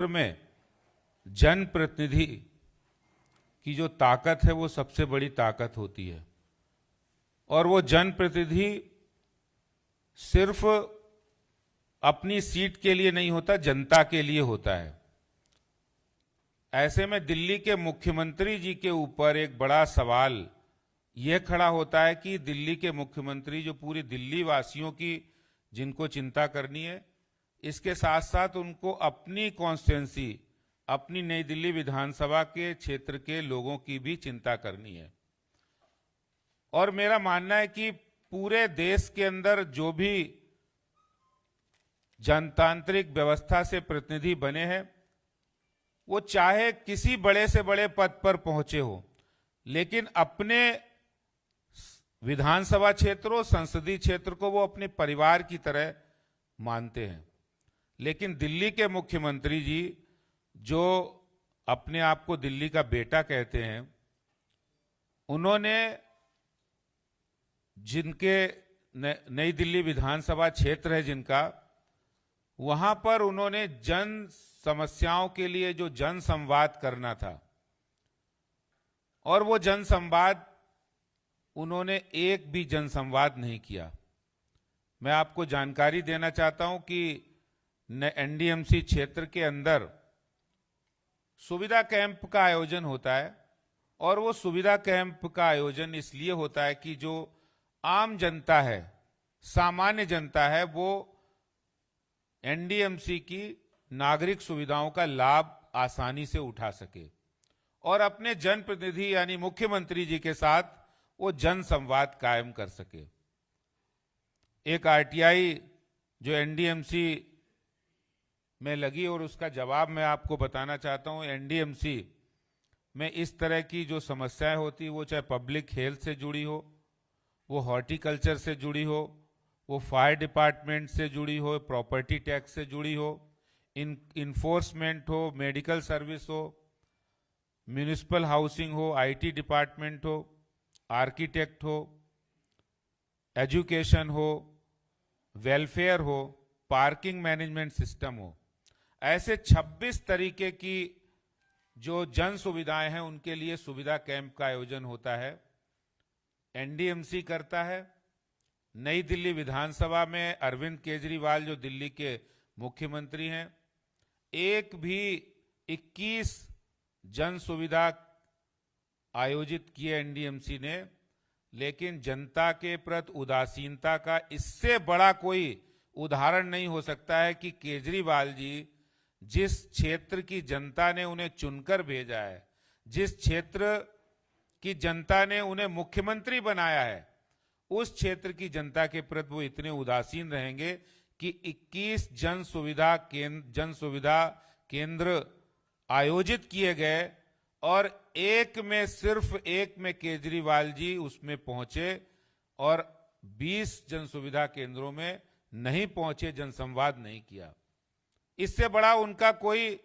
में जनप्रतिनिधि की जो ताकत है वो सबसे बड़ी ताकत होती है। और वो जनप्रतिनिधि सिर्फ अपनी सीट के लिए नहीं होता, जनता के लिए होता है। ऐसे में दिल्ली के मुख्यमंत्री जी के ऊपर एक बड़ा सवाल यह खड़ा होता है कि दिल्ली के मुख्यमंत्री जो पूरी दिल्ली वासियों की जिनको चिंता करनी है, इसके साथ साथ उनको अपनी कॉन्स्टिट्यूंसी, अपनी नई दिल्ली विधानसभा के क्षेत्र के लोगों की भी चिंता करनी है। और मेरा मानना है कि पूरे देश के अंदर जो भी जनतांत्रिक व्यवस्था से प्रतिनिधि बने हैं, वो चाहे किसी बड़े से बड़े पद पर पहुंचे हो, लेकिन अपने विधानसभा क्षेत्रों, संसदीय क्षेत्र को वो अपने परिवार की तरह मानते हैं। लेकिन दिल्ली के मुख्यमंत्री जी जो अपने आप को दिल्ली का बेटा कहते हैं, उन्होंने जिनके नई दिल्ली विधानसभा क्षेत्र है जिनका, वहां पर उन्होंने जन समस्याओं के लिए जो जन संवाद करना था, और वो जन संवाद उन्होंने एक भी जन संवाद नहीं किया। मैं आपको जानकारी देना चाहता हूं कि एनडीएमसी क्षेत्र के अंदर सुविधा कैंप का आयोजन होता है, और वो सुविधा कैंप का आयोजन इसलिए होता है कि जो आम जनता है, सामान्य जनता है, वो एनडीएमसी की नागरिक सुविधाओं का लाभ आसानी से उठा सके और अपने जनप्रतिनिधि यानी मुख्यमंत्री जी के साथ वो जन संवाद कायम कर सके। एक आरटीआई जो एनडीएमसी में लगी, और उसका जवाब मैं आपको बताना चाहता हूं। एनडीएमसी में इस तरह की जो समस्याएं होती, वो चाहे पब्लिक हेल्थ से जुड़ी हो, वो हॉर्टिकल्चर से जुड़ी हो, वो फायर डिपार्टमेंट से जुड़ी हो, प्रॉपर्टी टैक्स से जुड़ी हो, इन्फोर्समेंट हो, मेडिकल सर्विस हो, म्यूनिसिपल हाउसिंग हो, आईटी डिपार्टमेंट हो, आर्किटेक्ट हो, एजुकेशन हो, वेलफेयर हो, पार्किंग मैनेजमेंट सिस्टम हो, ऐसे 26 तरीके की जो जन सुविधाएं हैं उनके लिए सुविधा कैंप का आयोजन होता है। एनडीएमसी करता है। नई दिल्ली विधानसभा में अरविंद केजरीवाल जो दिल्ली के मुख्यमंत्री हैं, एक भी 21 जन सुविधा आयोजित किए एनडीएमसी ने, लेकिन जनता के प्रति उदासीनता का इससे बड़ा कोई उदाहरण नहीं हो सकता है कि केजरीवाल जी जिस क्षेत्र की जनता ने उन्हें चुनकर भेजा है, जिस क्षेत्र की जनता ने उन्हें मुख्यमंत्री बनाया है, उस क्षेत्र की जनता के प्रति वो इतने उदासीन रहेंगे कि 21 जन सुविधा केंद्र आयोजित किए गए, और सिर्फ एक में केजरीवाल जी उसमें पहुंचे और 20 जन सुविधा केंद्रों में नहीं पहुंचे, जनसंवाद नहीं किया। इससे बड़ा उनका कोई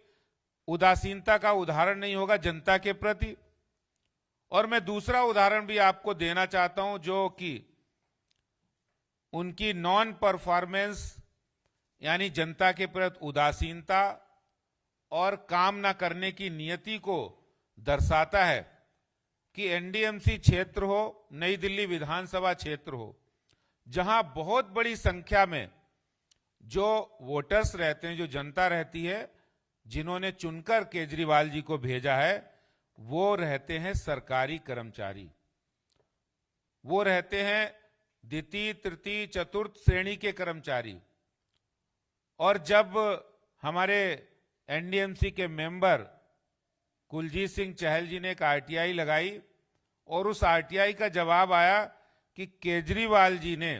उदासीनता का उदाहरण नहीं होगा जनता के प्रति। और मैं दूसरा उदाहरण भी आपको देना चाहता हूं, जो कि उनकी नॉन परफॉर्मेंस यानी जनता के प्रति उदासीनता और काम ना करने की नियति को दर्शाता है कि एनडीएमसी क्षेत्र हो, नई दिल्ली विधानसभा क्षेत्र हो, जहां बहुत बड़ी संख्या में जो वोटर्स रहते हैं, जो जनता रहती है, जिन्होंने चुनकर केजरीवाल जी को भेजा है, वो रहते हैं सरकारी कर्मचारी, वो रहते हैं द्वितीय, तृतीय, चतुर्थ श्रेणी के कर्मचारी। और जब हमारे एनडीएमसी के मेंबर कुलजीत सिंह चहल जी ने एक आरटीआई लगाई, और उस आरटीआई का जवाब आया कि केजरीवाल जी ने,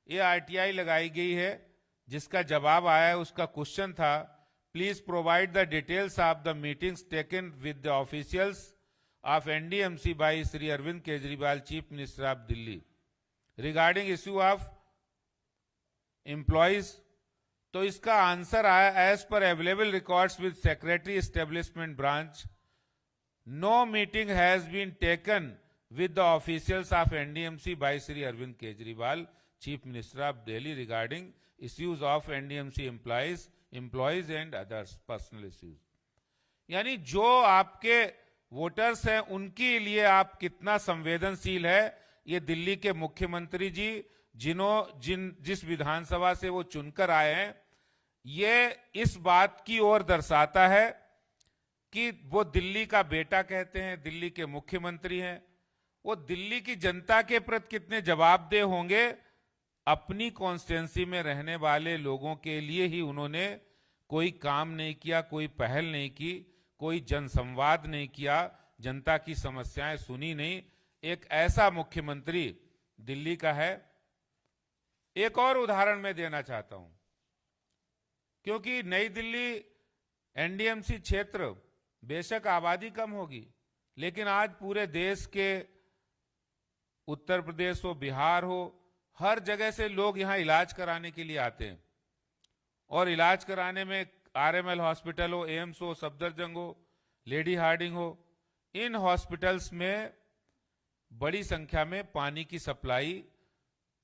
ये आरटीआई लगाई गई है जिसका जवाब आया है, उसका क्वेश्चन था, please provide the details of the meetings taken with the officials of NDMC by Shri Arvind Kejriwal, chief minister of Delhi, regarding issue of employees. तो इसका आंसर आया, as per available records with secretary establishment branch, no meeting has been taken with the officials of NDMC by Sri Arvind Kejriwal, Chief Minister of Delhi, regarding issues of NDMC employees employees and others personal issues. यानी जो आपके voters हैं उनके लिए आप कितना संवेदनशील है, ये दिल्ली के मुख्यमंत्री जी जिस विधानसभा से वो चुनकर आए हैं, ये इस बात की ओर दर्शाता है कि वो दिल्ली का बेटा कहते हैं, दिल्ली के मुख्यमंत्री हैं, वो दिल्ली की जनता के प्रति कितने जवाबदेह होंगे। अपनी कॉन्स्टिट्यूंसी में रहने वाले लोगों के लिए ही उन्होंने कोई काम नहीं किया, कोई पहल नहीं की, कोई जनसंवाद नहीं किया, जनता की समस्याएं सुनी नहीं। एक ऐसा मुख्यमंत्री दिल्ली का है। एक और उदाहरण मैं देना चाहता हूं, क्योंकि नई दिल्ली एनडीएमसी क्षेत्र बेशक आबादी कम होगी, लेकिन आज पूरे देश के उत्तर प्रदेश हो, बिहार हो, हर जगह से लोग यहां इलाज कराने के लिए आते हैं। और इलाज कराने में आरएमएल हॉस्पिटल हो, एम्स हो, सफदरजंग हो, लेडी हार्डिंग हो, इन हॉस्पिटल्स में बड़ी संख्या में पानी की सप्लाई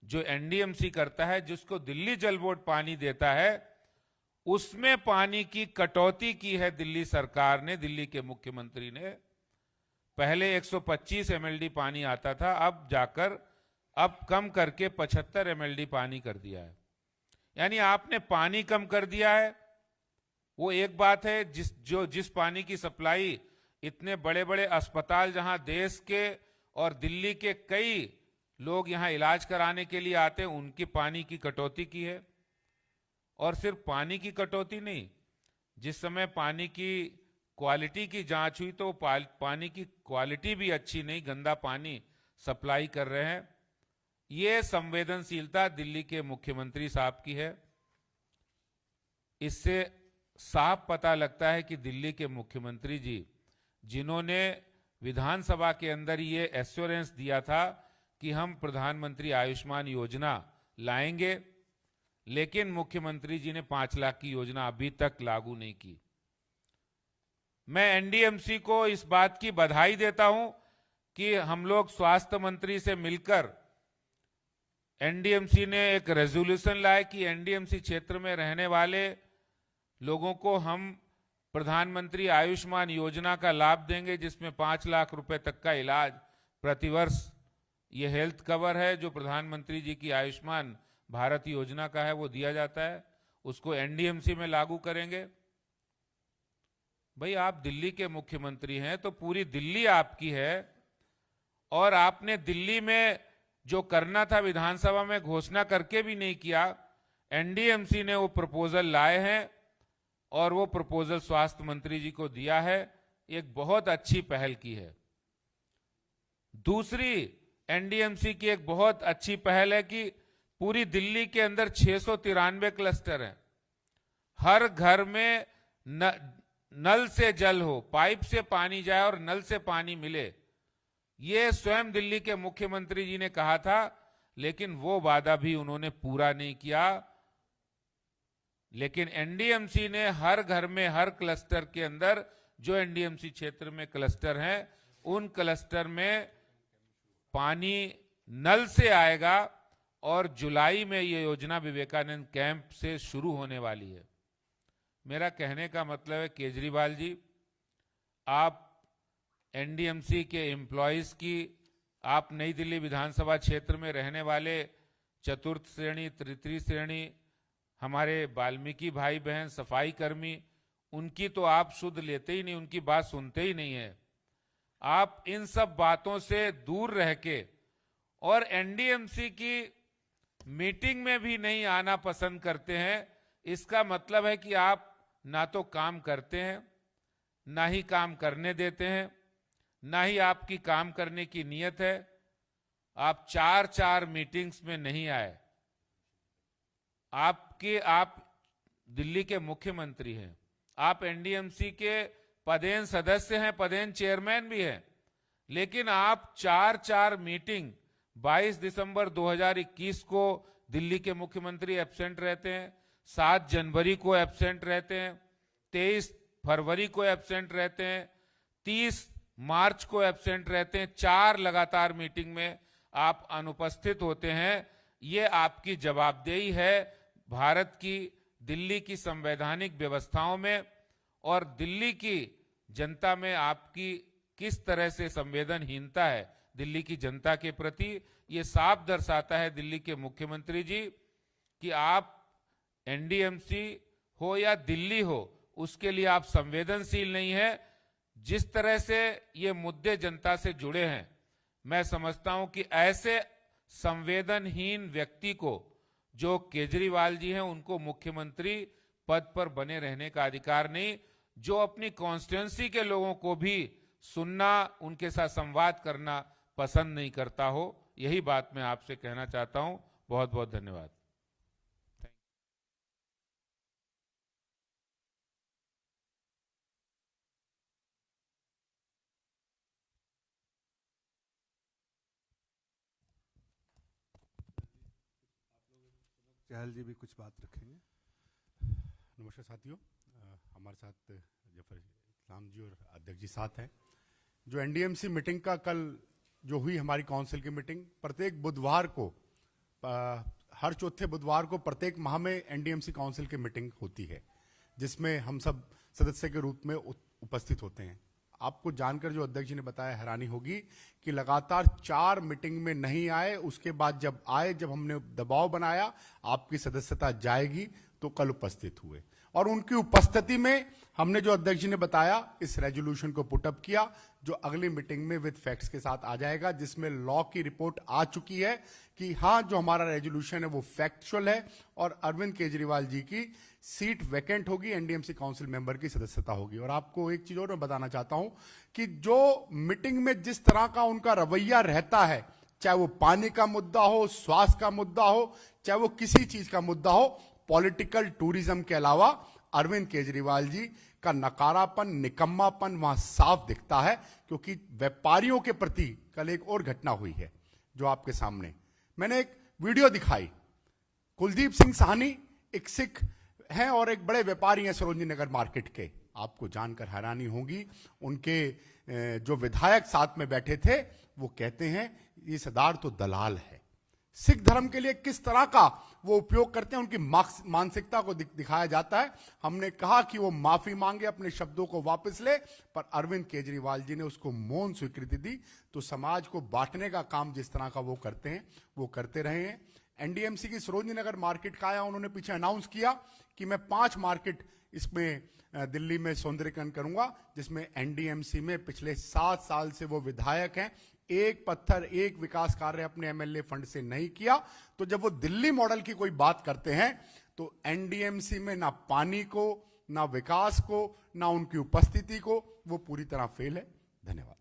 जो एनडीएमसी करता है, जिसको दिल्ली जल बोर्ड पानी देता है, उसमें पानी की कटौती की है दिल्ली सरकार ने, दिल्ली के मुख्यमंत्री ने। पहले 125 एमएलडी पानी आता था, अब कम करके 75 एमएलडी पानी कर दिया है। यानी आपने पानी कम कर दिया है, वो एक बात है। जिस पानी की सप्लाई इतने बड़े बड़े अस्पताल, जहां देश के और दिल्ली के कई लोग यहां इलाज कराने के लिए आते हैं, उनकी पानी की कटौती की है। और सिर्फ पानी की कटौती नहीं, जिस समय पानी की क्वालिटी की जांच हुई तो पानी की क्वालिटी भी अच्छी नहीं, गंदा पानी सप्लाई कर रहे हैं। ये संवेदनशीलता दिल्ली के मुख्यमंत्री साहब की है। इससे साफ पता लगता है कि दिल्ली के मुख्यमंत्री जी, जिन्होंने विधानसभा के अंदर ये एश्योरेंस दिया था कि हम प्रधानमंत्री आयुष्मान योजना लाएंगे, लेकिन मुख्यमंत्री जी ने 5 लाख की योजना अभी तक लागू नहीं की। मैं एनडीएमसी को इस बात की बधाई देता हूं कि हम लोग स्वास्थ्य मंत्री से मिलकर एनडीएमसी ने एक रेजोल्यूशन लाया कि एनडीएमसी क्षेत्र में रहने वाले लोगों को हम प्रधानमंत्री आयुष्मान योजना का लाभ देंगे, जिसमें 5 लाख रुपए तक का इलाज प्रतिवर्ष, ये हेल्थ कवर है जो प्रधानमंत्री जी की आयुष्मान भारत योजना का है, वो दिया जाता है, उसको एनडीएमसी में लागू करेंगे। भाई, आप दिल्ली के मुख्यमंत्री हैं तो पूरी दिल्ली आपकी है, और आपने दिल्ली में जो करना था विधानसभा में घोषणा करके भी नहीं किया। एनडीएमसी ने वो प्रपोजल लाए हैं और वो प्रपोजल स्वास्थ्य मंत्री जी को दिया है। एक बहुत अच्छी पहल की है। दूसरी एनडीएमसी की एक बहुत अच्छी पहल है कि पूरी दिल्ली के अंदर 693 क्लस्टर हैं। हर घर में नल से जल हो, पाइप से पानी जाए और नल से पानी मिले, ये स्वयं दिल्ली के मुख्यमंत्री जी ने कहा था, लेकिन वो वादा भी उन्होंने पूरा नहीं किया। लेकिन एनडीएमसी ने हर घर में, हर क्लस्टर के अंदर, जो एनडीएमसी क्षेत्र में क्लस्टर हैं, उन क्लस्टर में पानी नल से आएगा। और जुलाई में ये योजना विवेकानंद कैंप से शुरू होने वाली है। मेरा कहने का मतलब है, केजरीवाल जी, आप एनडीएमसी के एम्प्लॉयज की, आप नई दिल्ली विधानसभा क्षेत्र में रहने वाले चतुर्थ श्रेणी, तृतीय श्रेणी, हमारे वाल्मीकि भाई बहन, सफाई कर्मी, उनकी तो आप शुद्ध लेते ही नहीं, उनकी बात सुनते ही नहीं है। आप इन सब बातों से दूर रह के और एनडीएमसी की मीटिंग में भी नहीं आना पसंद करते हैं। इसका मतलब है कि आप ना तो काम करते हैं, ना ही काम करने देते हैं, ना ही आपकी काम करने की नीयत है। आप 4 मीटिंग्स में नहीं आए। आप दिल्ली के मुख्यमंत्री हैं, आप एनडीएमसी के पदेन सदस्य हैं, पदेन चेयरमैन भी हैं, लेकिन आप 4 मीटिंग 22 दिसंबर 2021 को दिल्ली के मुख्यमंत्री एब्सेंट रहते हैं, 7 जनवरी को एब्सेंट रहते हैं, 23 फरवरी को एब्सेंट रहते हैं, 30 मार्च को एब्सेंट रहते हैं। 4 लगातार मीटिंग में आप अनुपस्थित होते हैं। ये आपकी जवाबदेही है भारत की दिल्ली की संवैधानिक व्यवस्थाओं में और दिल्ली की जनता में आपकी किस तरह से संवेदनहीनता है दिल्ली की जनता के प्रति, ये साफ दर्शाता है दिल्ली के मुख्यमंत्री जी कि आप एनडीएमसी हो या दिल्ली हो, उसके लिए आप संवेदनशील नहीं है। जिस तरह से ये मुद्दे जनता से जुड़े हैं, मैं समझता हूं कि ऐसे संवेदनहीन व्यक्ति को जो केजरीवाल जी हैं, उनको मुख्यमंत्री पद पर बने रहने का अधिकार नहीं। जो अपनी कॉन्स्टिट्यूंसी के लोगों को भी सुनना, उनके साथ संवाद करना पसंद नहीं करता हो, यही बात मैं आपसे कहना चाहता हूं। बहुत बहुत धन्यवाद। चहल जी भी कुछ बात रखेंगे। नमस्कार साथियों, हमारे साथ जफर इस्लाम जी और अध्यक्ष जी साथ हैं। जो एनडीएमसी मीटिंग का कल जो हुई हमारी काउंसिल की मीटिंग, प्रत्येक बुधवार को हर चौथे बुधवार को प्रत्येक माह में एनडीएमसी काउंसिल की मीटिंग होती है, जिसमें हम सब सदस्य के रूप में उपस्थित होते हैं। आपको जानकर जो अध्यक्ष जी ने बताया हैरानी होगी कि लगातार 4 मीटिंग में नहीं आए, उसके बाद जब आए, जब हमने दबाव बनाया आपकी सदस्यता जाएगी, तो कल उपस्थित हुए और उनकी उपस्थिति में हमने जो अध्यक्ष जी ने बताया इस रेजोल्यूशन को पुटअप किया, जो अगली मीटिंग में विद फैक्ट्स के साथ आ जाएगा, जिसमें लॉ की रिपोर्ट आ चुकी है कि हाँ, जो हमारा रेजोल्यूशन है वो फैक्चुअल है और अरविंद केजरीवाल जी की सीट वैकेंट होगी, एनडीएमसी काउंसिल मेंबर की सदस्यता होगी। और आपको एक चीज और मैं बताना चाहता हूं कि जो मीटिंग में जिस तरह का उनका रवैया रहता है, चाहे वो पानी का मुद्दा हो, स्वास्थ्य का मुद्दा हो, चाहे वो किसी चीज का मुद्दा हो, पॉलिटिकल टूरिज्म के अलावा अरविंद केजरीवाल जी का नकारापन, निकम्मापन वहां साफ दिखता है। क्योंकि व्यापारियों के प्रति कल एक और घटना हुई है जो आपके सामने मैंने एक वीडियो दिखाई। कुलदीप सिंह साहनी एक सिख हैं और एक बड़े व्यापारी हैं सरोजनी नगर मार्केट के। आपको जानकर हैरानी होगी, उनके जो विधायक साथ में बैठे थे वो कहते हैं ये सरदार तो दलाल है। सिख धर्म के लिए किस तरह का वो उपयोग करते हैं, उनकी मानसिकता को दिखाया जाता है। हमने कहा कि वो माफी मांगे, अपने शब्दों को वापस ले, पर अरविंद केजरीवाल जी ने उसको मौन स्वीकृति दी। तो समाज को बांटने का काम जिस तरह का वो करते हैं वो करते रहे हैं। एनडीएमसी की सरोजनी नगर मार्केट का आया, उन्होंने पीछे अनाउंस किया कि मैं 5 मार्केट इसमें दिल्ली में सौंदर्यीकरण करूंगा, जिसमें एनडीएमसी में पिछले 7 साल से वो विधायक हैं, एक पत्थर एक विकास कार्य अपने एमएलए फंड से नहीं किया। तो जब वो दिल्ली मॉडल की कोई बात करते हैं तो एनडीएमसी में ना पानी को, ना विकास को, ना उनकी उपस्थिति को, वो पूरी तरह फेल है। धन्यवाद।